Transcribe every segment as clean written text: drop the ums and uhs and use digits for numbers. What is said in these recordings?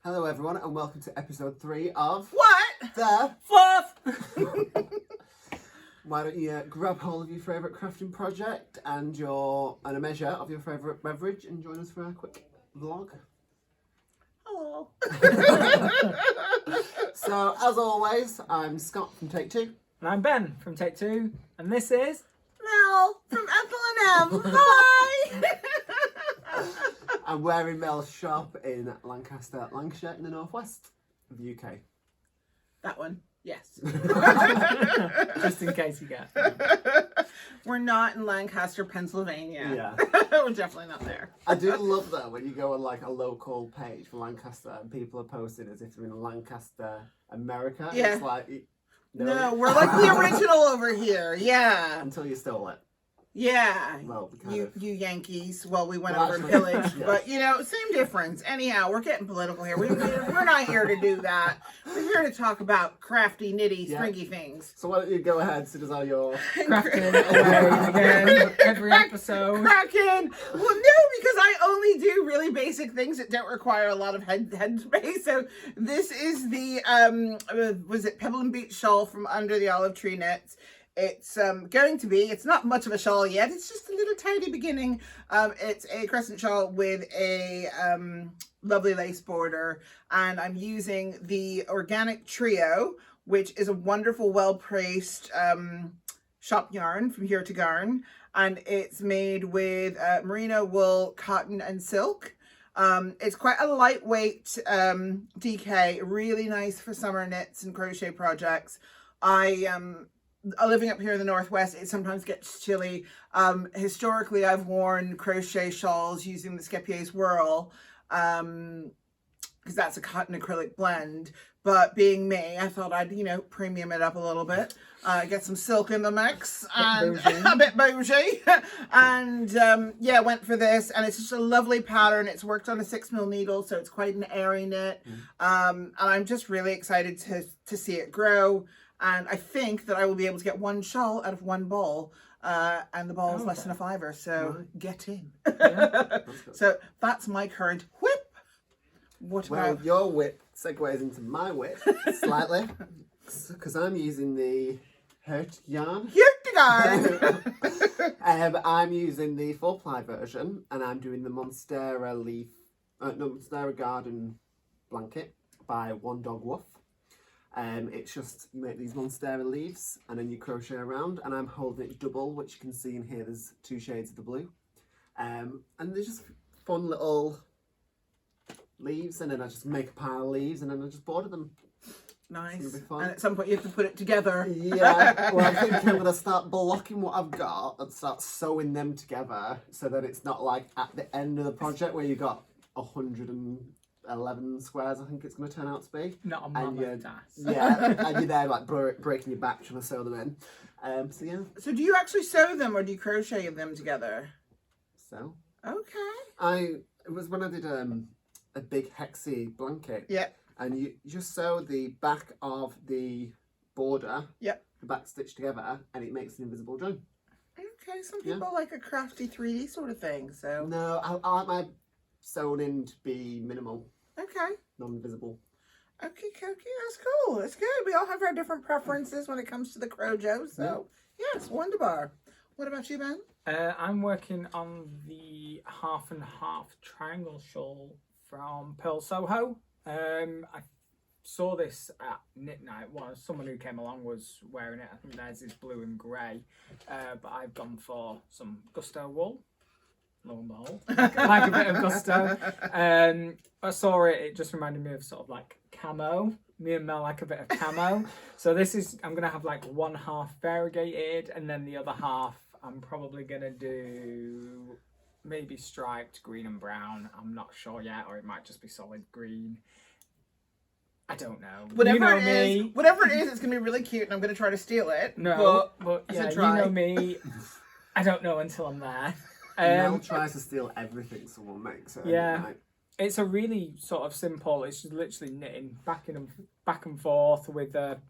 Hello everyone and welcome to episode 3 of What? The Fluff! Why don't you grab hold of your favourite crafting project and a measure of your favourite beverage and join us for a quick vlog. Hello. So as always, I'm Scott from Take 2. And I'm Ben from Take 2, and this is... Mel from Ethel and M. Hi! I'm wearing Mel's shop in Lancaster, Lancashire in the northwest of the UK. That one, yes. Just in case you get. We're not in Lancaster, Pennsylvania. Yeah. We're definitely not there. I do love though when you go on like a local page for Lancaster and people are posting as if they're in Lancaster, America. Yeah. It's like... No, we're like the original over here. Yeah. Until you stole it. Yeah. Well, you Yankees. Well, we went Well, over and actually, pillaged, yeah. but you know, same difference. Anyhow, we're getting political here. We're not here to do that. We're here to talk about crafty, knitty, Yeah. stringy things. So why don't you go ahead, sit us on your... Crafting away again, every episode. Cracking. Well, no, because I only do really basic things that don't require a lot of head space. So this is the was it Pebble and Beach shawl from Under the Olive Tree Knits. It's going to be, it's not much of a shawl yet. It's just a little tiny beginning. It's a crescent shawl with a lovely lace border. And I'm using the Organic Trio, which is a wonderful, well-priced shop yarn from Here to Garn. And it's made with merino wool, cotton, and silk. It's quite a lightweight DK, really nice for summer knits and crochet projects. Living up here in the northwest, it sometimes gets chilly. Historically, I've worn crochet shawls using the Skepier's Whirl because that's a cotton acrylic blend. But being me, I thought I'd, premium it up a little bit, get some silk in the mix, and a bit bougie. And yeah, went for this, and it's just a lovely pattern. It's worked on a 6mm needle, so it's quite an airy knit. And I'm just really excited to see it grow. And I think that I will be able to get one shawl out of one ball. And the ball is less than a fiver, so get in. Yeah. So that's my current whip. What Well, about... your whip segues into my whip slightly, because I'm using the Hurt yarn. I'm using the 4-ply version, and I'm doing the Monstera Monstera Garden blanket by One Dog Woof. It's just, you make these Monstera leaves and then you crochet around, and I'm holding it double, which you can see in here, there's 2 shades of the blue. And they're just fun little leaves, and then I just make a pile of leaves and then I just border them. Nice. Fun. And at some point you have to put it together. Yeah, well I'm thinking I'm going to start blocking what I've got and start sewing them together so that it's not like at the end of the project where you got 111 squares, I think it's going to turn out to be. Not a mammoth task. Yeah, and you're there like breaking your back trying to sew them in. So yeah. So do you actually sew them or do you crochet them together? So. Okay. It was when I did a big hexy blanket. Yeah. And you just sew the back of the border. Yep. The back stitched together, and it makes an invisible join. Okay, some people like a crafty 3D sort of thing, so... No, I like my sewn in to be minimal. Okay. Non-visible. Okay, that's cool. That's good. We all have our different preferences when it comes to the crojo, so... Yes, wonderbar. What about you, Ben? I'm working on the half and half triangle shawl from Pearl Soho. I saw this at Knit Night. Someone who came along was wearing it. I think theirs is blue and grey. But I've gone for some Gusto wool. Lo and behold, like a bit of Gusto. I saw it. It just reminded me of sort of like camo. Me and Mel like a bit of camo. So this is, I'm gonna have like one half variegated, and then the other half I'm probably gonna do maybe striped green and brown. I'm not sure yet, or it might just be solid green. I don't know. Whatever it is, it's gonna be really cute, and I'm gonna try to steal it. No, but yeah, you try. know me. I don't know until I'm there. Mel tries to steal everything someone makes. Yeah. It's a really sort of simple, it's just literally knitting back and forth with a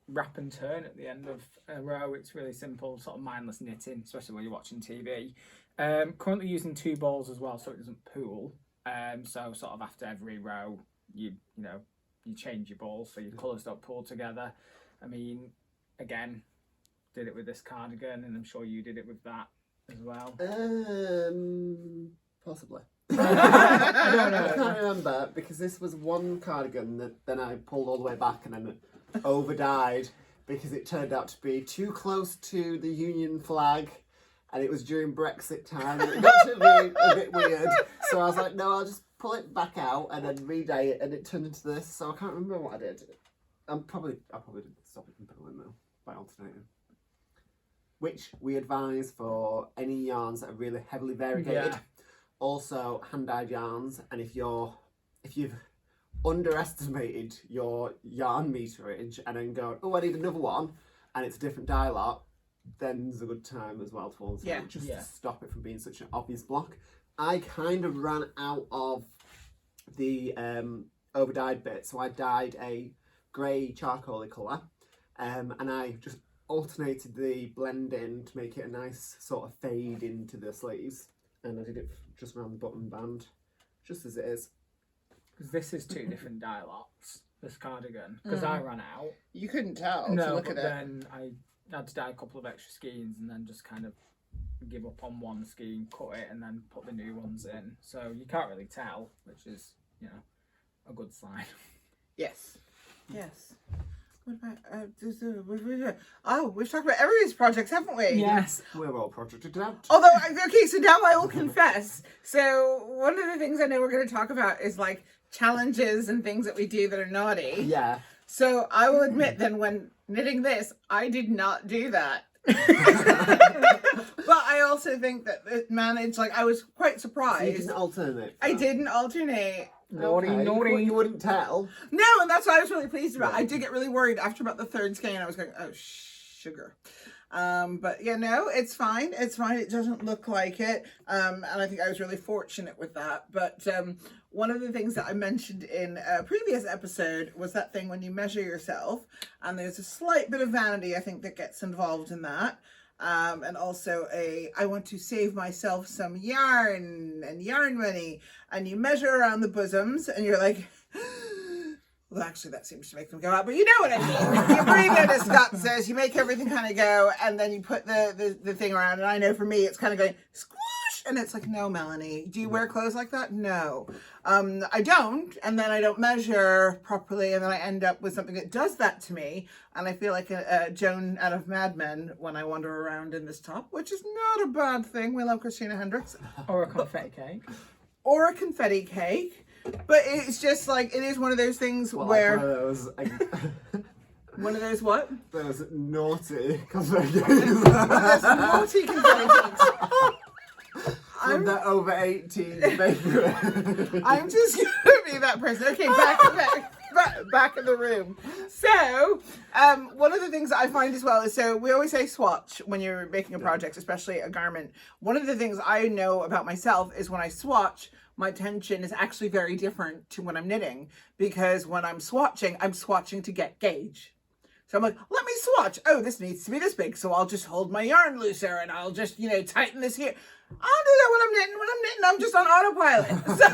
wrap and turn at the end of a row. It's really simple, sort of mindless knitting, especially when you're watching TV. Currently using 2 balls as well, so it doesn't pool. So sort of after every row, you know, you change your balls so your colours don't pull together. I mean, again, did it with this cardigan, and I'm sure you did it with that as well. Possibly. I don't know. I can't remember, because this was one cardigan that then I pulled all the way back and then over dyed because it turned out to be too close to the Union flag, and it was during Brexit time, and it got to be a bit weird. So I was like, no, I'll just pull it back out and then re-dye it, and it turned into this. So I can't remember what I did. I probably did stop it from pulling though by alternating. Which we advise for any yarns that are really heavily variegated. Yeah. Also hand-dyed yarns, and if you've underestimated your yarn meterage and then go, oh, I need another one, and it's a different dye lot, then there's a good time as well to alternate, just to stop it from being such an obvious block. I kind of ran out of the over-dyed bit, so I dyed a grey charcoaly colour, and I just alternated the blending to make it a nice sort of fade into the sleeves, and I did it just around the button band, just as it is. Because this is two different dye lots, this cardigan, because I ran out. You couldn't tell to No, look but at it. then I had to dye a couple of extra skeins and then just kind of give up on one skein, cut it, and then put the new ones in. So you can't really tell, which is, you know, a good sign. Yes. Yes. What about, oh, we've talked about everybody's projects, haven't we? Yes. We're all projected out. Although, okay, so now I will confess. So one of the things I know we're going to talk about is like challenges and things that we do that are naughty. Yeah. So I will admit then when knitting this, I did not do that. But I also think that it managed, like I was quite surprised. So you didn't alternate? I didn't alternate. Naughty, Okay, naughty. You wouldn't tell. No, and that's what I was really pleased about. I did get really worried after about the third skein. I was going, oh, sugar. But yeah, no, it's fine. It's fine. It doesn't look like it. And I think I was really fortunate with that. But one of the things that I mentioned in a previous episode was that thing when you measure yourself, and there's a slight bit of vanity, I think, that gets involved in that. And also I want to save myself some yarn and yarn money, and you measure around the bosoms and you're like, well, actually that seems to make them go out, but you know what I mean. You breathe in, as Scott says, you make everything kind of go, and then you put the thing around, and I know for me it's kind of going squoosh, and it's like, no, Melanie, do you wear clothes like that? No. I don't, and then I don't measure properly, and then I end up with something that does that to me, and I feel like a Joan out of Mad Men when I wander around in this top, which is not a bad thing. We love Christina Hendricks. Or a confetti cake. Or a confetti cake. But it's just like, it is one of those things where... Like one of those... one of those what? Those naughty confetti Those naughty confetti cakes. From the over 18 bakery. I'm just gonna be that person. Okay, back in the room. So, one of the things that I find as well is, so we always say swatch when you're making a project, especially a garment. One of the things I know about myself is when I swatch, my tension is actually very different to when I'm knitting, because when I'm swatching to get gauge. So I'm like, let me swatch. Oh, this needs to be this big, so I'll just hold my yarn looser and I'll just, tighten this here. I'll do that when I'm knitting. When I'm knitting, I'm just on autopilot. So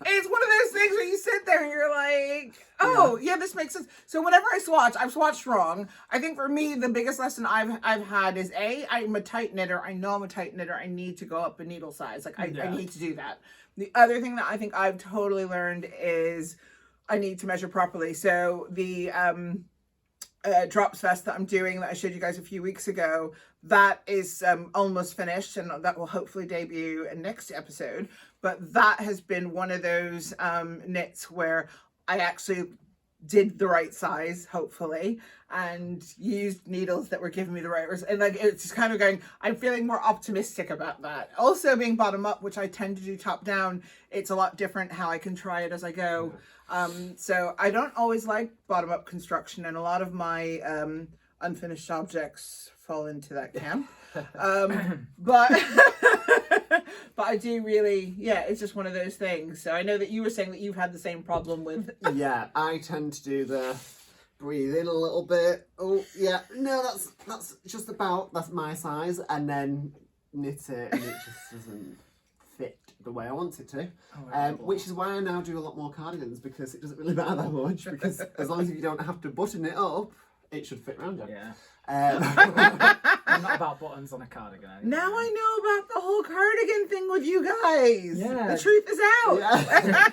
it's one of those things where you sit there and you're like, oh, yeah, this makes sense. So whenever I swatch, I've swatched wrong. I think for me, the biggest lesson I've had is I'm a tight knitter. I know I'm a tight knitter. I need to go up a needle size. Like I need to do that. The other thing that I think I've totally learned is I need to measure properly. So the drops vest that I'm doing that I showed you guys a few weeks ago, that is almost finished, and that will hopefully debut in next episode. But that has been one of those knits where I actually did the right size, hopefully, and used needles that were giving me the right and like it's just kind of going, I'm feeling more optimistic about that. Also being bottom up, which I tend to do top down, it's a lot different how I can try it as I go. So I don't always like bottom up construction, and a lot of my unfinished objects fall into that camp. But I do really, it's just one of those things. So I know that you were saying that you've had the same problem with. Yeah, I tend to do the breathe in a little bit. Oh yeah, no, that's just about, that's my size, and then knit it, and it just doesn't fit the way I want it to. Oh, Which is why I now do a lot more cardigans, because it doesn't really matter that much, because as long as you don't have to button it up, it should fit around you. Yeah. I'm not about buttons on a cardigan anymore. Now I know about the whole cardigan thing with you guys. Yeah. The truth is out. Yeah.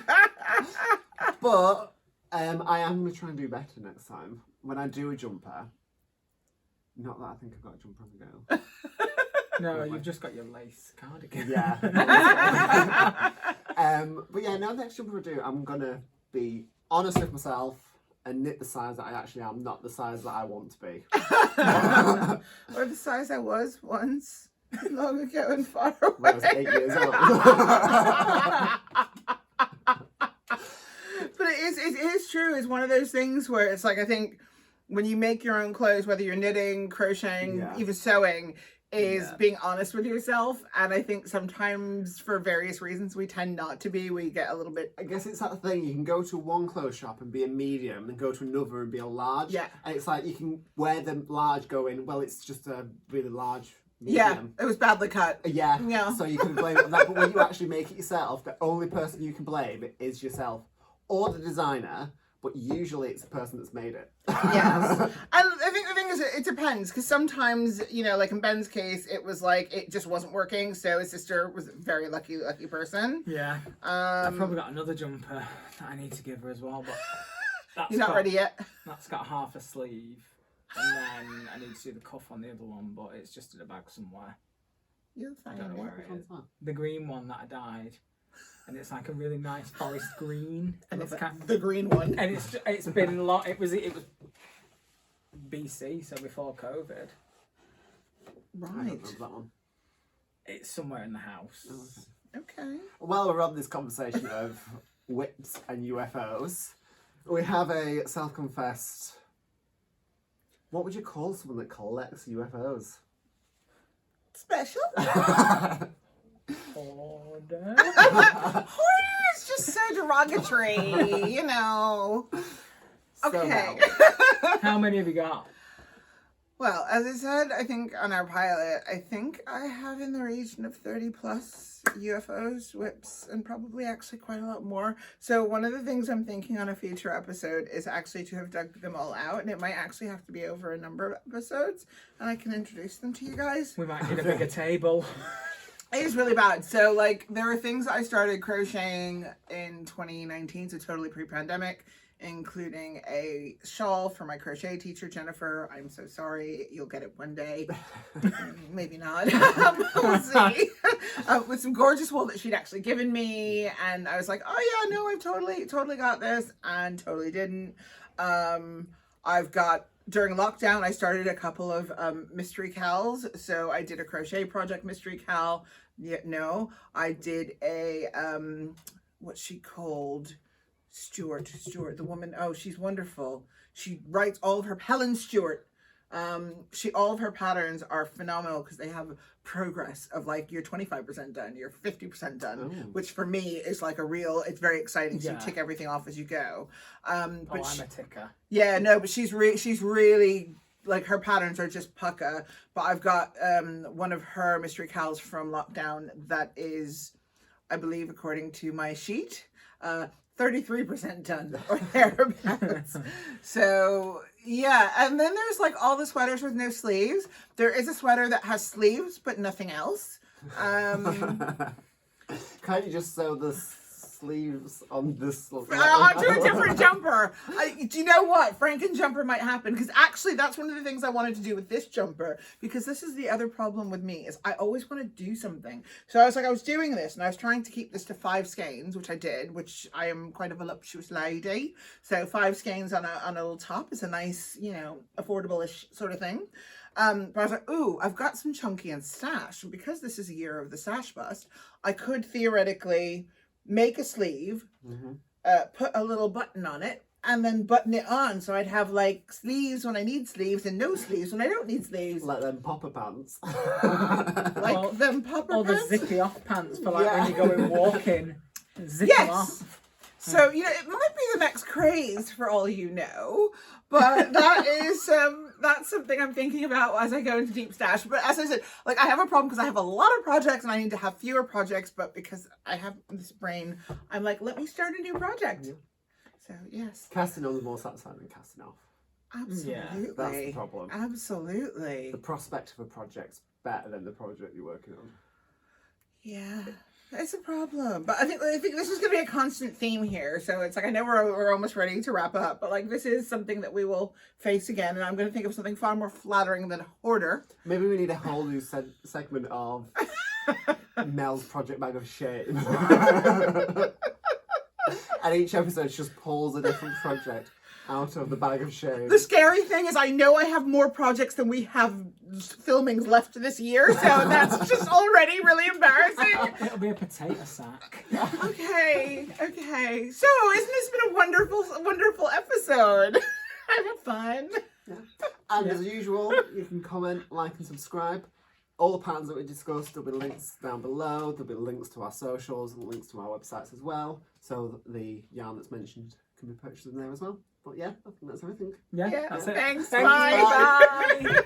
But I am going to try and do better next time. When I do a jumper, not that I think I've got a jumper on the go. No, you've just got your lace cardigan. Yeah. But yeah, now the next jumper I do, I'm going to be honest with myself and knit the size that I actually am, not the size that I want to be. Or the size I was once, long ago and far away. When I was 8 years old. But it is true. It's one of those things where it's like, I think when you make your own clothes, whether you're knitting, crocheting, even sewing, is being honest with yourself. And I think sometimes for various reasons we tend not to be. We get a little bit... I guess it's that thing, you can go to one clothes shop and be a medium and go to another and be a large. Yeah. And it's like you can wear the large going, well, it's just a really large medium. Yeah, it was badly cut. Yeah. So you can blame it on that. But when you actually make it yourself, the only person you can blame is yourself or the designer. But usually it's the person that's made it. Yes. And I think the thing is, it depends. Because sometimes, you know, like in Ben's case, it was like, it just wasn't working. So his sister was a very lucky person. Yeah. I've probably got another jumper that I need to give her as well. But that's You're not ready yet? That's got half a sleeve. And then I need to do the cuff on the other one. But it's just in a bag somewhere. You'll find I don't know it. where it is. The green one that I dyed. And it's like a really nice forest green, and it's kind of, the green one. And it's been a lot. It was BC, so before COVID. Right. That one. It's somewhere in the house. Okay. While we're on this conversation of whips and UFOs, we have a self-confessed. What would you call someone that collects UFOs? Special. Hoarder. Hoarder is just so derogatory, you know. Okay. How many have you got? Well, as I said, I think on our pilot, I think I have in the region of 30 plus UFOs, whips, and probably actually quite a lot more. So one of the things I'm thinking on a future episode is actually to have dug them all out, and it might actually have to be over a number of episodes, and I can introduce them to you guys. We might need a bigger table. It is really bad. So, like, there are things I started crocheting in 2019, so totally pre-pandemic, including a shawl for my crochet teacher, Jennifer. I'm so sorry. You'll get it one day. Maybe not. We'll see. With some gorgeous wool that she'd actually given me. And I was like, oh, yeah, no, I've totally got this. And totally didn't. I've got... During lockdown, I started a couple of mystery cals. So I did a crochet project mystery cal. Yeah, no, I did a, what's she called? Stewart, the woman. Oh, she's wonderful. She writes all of her, Helen Stewart. All of her patterns are phenomenal because they have progress of like you're 25% done, you're 50% done, which for me is like it's very exciting. So you tick everything off as you go. But I'm a ticker. Yeah, no, but she's really like her patterns are just pucka. But I've got one of her mystery cals from lockdown that is, I believe, according to my sheet, 33% done or thereabouts. So yeah, and then there's like all the sweaters with no sleeves. There is a sweater that has sleeves but nothing else. Can't you just sew the sleeves on this? I'll do a different jumper. Do you know what? Franken jumper might happen because actually that's one of the things I wanted to do with this jumper, because this is the other problem with me is I always want to do something. So I was doing this and I was trying to keep this to 5 skeins, which I did, which I am quite a voluptuous lady. So 5 skeins on a little top is a nice, you know, affordable-ish sort of thing. But I was like, ooh, I've got some chunky and stash. And because this is a year of the sash bust, I could theoretically make a sleeve, put a little button on it, and then button it on. So I'd have like sleeves when I need sleeves and no sleeves when I don't need sleeves. Like them popper pants. Like them popper or pants? Or the zippy off pants for like when you go in walking. Zip them off. So, you know, it might be the next craze for all you know, but that is, that's something I'm thinking about as I go into deep stash. But as I said, like, I have a problem because I have a lot of projects and I need to have fewer projects, but because I have this brain, I'm like, let me start a new project. Yeah. So, yes. Casting on is more satisfying than casting off. Absolutely. That's the problem. Absolutely. The prospect of a project's better than the project you're working on. Yeah. It's a problem, but I think this is going to be a constant theme here. So it's like, I know we're almost ready to wrap up, but like, this is something that we will face again, and I'm going to think of something far more flattering than hoarder. Maybe we need a whole new segment of Mel's project bag of shame. And each episode just pulls a different project out of the bag of shame. The scary thing is, I know I have more projects than we have filmings left this year, so that's just already really embarrassing. It'll be a potato sack. Okay. So, isn't this been a wonderful episode? I've had fun. Yeah. And as usual, you can comment, like, and subscribe. All the patterns that we discussed, there'll be links down below. There'll be links to our socials and links to our websites as well. So the yarn that's mentioned can be purchased in there as well. But yeah, I think that's everything. Yeah, Yeah, that's it. thanks. Thanks, Bye. bye.